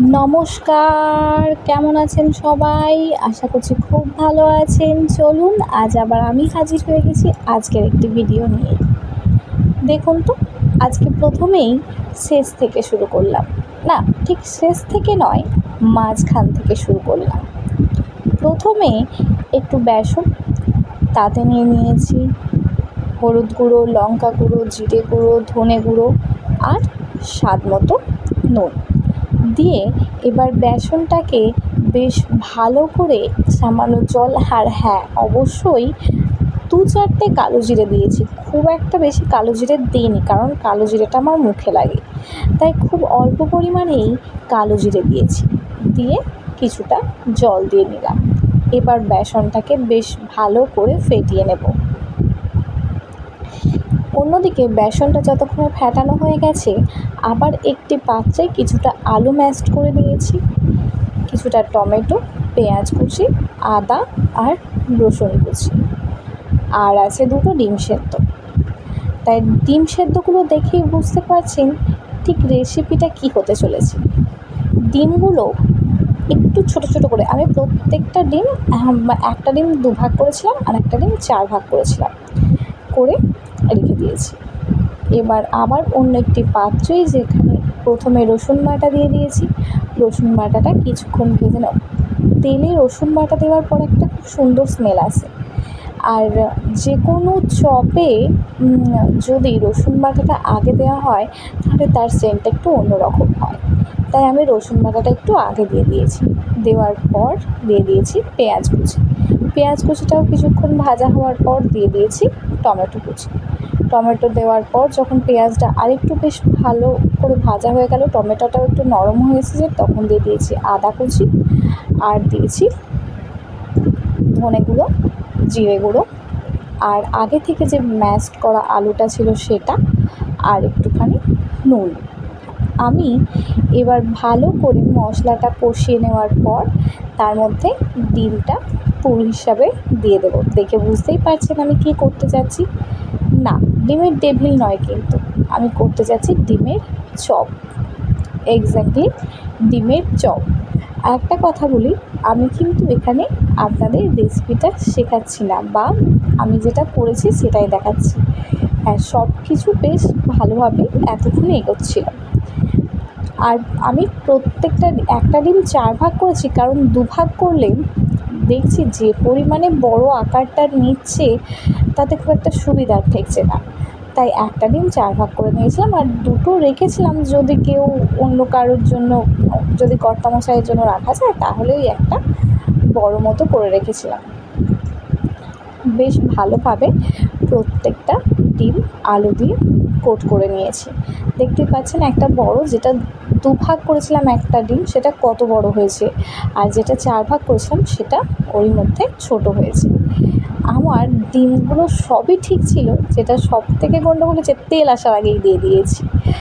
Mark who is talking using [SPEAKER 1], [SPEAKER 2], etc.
[SPEAKER 1] নমস্কার, কেমন আছেন সবাই? আশা করছি খুব ভালো আছেন। চলুন আজ আবার আমি হাজির হয়ে গেছি আজকের একটি ভিডিও নিয়ে। দেখুন তো, আজকে প্রথমেই শেষ থেকে শুরু করলাম। না, ঠিক শেষ থেকে নয়, মাঝখান থেকে শুরু করলাম। প্রথমে একটু বেসন, তাতে নিয়ে নিয়েছি হলুদ গুঁড়ো, লঙ্কা গুঁড়ো, জিরে গুঁড়ো, ধনে গুঁড়ো আর স্বাদ মতো নুন দিয়ে এবার বেসনটাকে বেশ ভালো করে সামান্য জল, আর হ্যাঁ, অবশ্যই 2-4টে কালো জিরে দিয়েছি। খুব একটা বেশি কালো জিরে দিইনি, কারণ কালো জিরেটা আমার মুখে লাগে, তাই খুব অল্প পরিমাণেই কালো জিরে দিয়েছি। দিয়ে কিছুটা জল দিয়ে নিলাম। এবার বেসনটাকে বেশ ভালো করে ফেটিয়ে নেব। অন্যদিকে বেসনটা যতক্ষণে ফেটানো হয়ে গেছে, আবার একটি পাত্রে কিছুটা আলু ম্যাশড করে নিয়েছি, কিছুটা টমেটো, পেঁয়াজ কুচি, আদা আর রসুন কুচি, আর আছে 2টো ডিম সেদ্ধ। তাই ডিম সেদ্ধগুলো দেখেই বুঝতে পারছেন ঠিক রেসিপিটা কী হতে চলেছে। ডিমগুলো একটু ছোট ছোট করে, আমি প্রত্যেকটা ডিম, একটা ডিম 2 ভাগ করেছিলাম আর একটা ডিম 4 ভাগ করেছিলাম, করে রেখে দিয়েছি। এবার আবার অন্য একটি পাত্রে, যেখানে প্রথমে রসুন বাটা দিয়ে দিয়েছি, রসুন বাটাটা কিছুক্ষণ ভেজে নেব। তেলে রসুন বাটা দেওয়ার পর একটা খুব সুন্দর স্মেল আসে, আর যে কোনো চপে যদি রসুন বাটাটা আগে দেওয়া হয় তাহলে তার সেন্টটা একটু অন্যরকম হয়। তাই আমি রসুন বাটাটা একটু আগে দিয়ে দিয়েছি। দেওয়ার পর দিয়ে দিয়েছি পেঁয়াজ কুচি। পেঁয়াজ কুচিটাও কিছুক্ষণ ভাজা হওয়ার পর দিয়ে দিয়েছি টমেটো কুচি। টমেটো দেওয়ার পর যখন পেঁয়াজটা আরেকটু বেশ ভালো করে ভাজা হয়ে গেল, টমেটোটাও একটু নরম হয়ে এসেছে, তখন দিয়ে দিয়েছি আদা কুচি, আর দিয়েছি ধনে গুঁড়ো, জিরে গুঁড়ো, আর আগে থেকে যে ম্যাশড করা আলুটা ছিল সেটা, আর একটুখানি নুন। আমি এবার ভালো করে মশলাটা কষিয়ে নেওয়ার পর তার মধ্যে ডিমটা পুর হিসাবে দিয়ে দেবো। দেখে বুঝতেই পারছেন আমি কী করতে যাচ্ছি। না, ডিমের টেবিল নয়, কিন্তু আমি করতে যাচ্ছি ডিমের চপ। এক্স্যাক্টলি ডিমের চপ। একটা কথা বলি, আমি কিন্তু এখানে আপনাদের রেসিপিটা শেখাচ্ছি না, বা আমি যেটা করেছি সেটাই দেখাচ্ছি। হ্যাঁ, সব কিছু বেশ ভালোভাবে এতক্ষণে এগোচ্ছিল। আর আমি প্রত্যেকটা, একটা ডিম 4 ভাগ করেছি, কারণ 2 ভাগ করলে দেখছি যে পরিমাণে বড় আকারটা নিচ্ছে তাতে খুব একটা সুবিধা ঠেকছে না। তাই একটা ডিম 4 ভাগ করে নিয়েছিলাম, আর 2টো রেখেছিলাম যদি কেউ অন্য কারোর জন্য, যদি কর্তামশাইয়ের জন্য রাখা যায়, তাহলে ওই একটা বড় মতো করে রেখেছিলাম। বেশ ভালোভাবে প্রত্যেকটা ডিম আলু দিয়ে কোট করে নিয়েছি। দেখতেই পাচ্ছেন একটা বড়, যেটা 2 ভাগ করেছিলাম একটা ডিম, সেটা কত বড় হয়েছে, আর যেটা 4 ভাগ করেছিলাম সেটা ওর মধ্যে ছোট হয়েছে। আমার ডিমগুলো সবই ঠিক ছিল, যেটা সব থেকে গন্ডগোল হয়েছে তেল আসার আগেই দিয়ে দিয়েছি।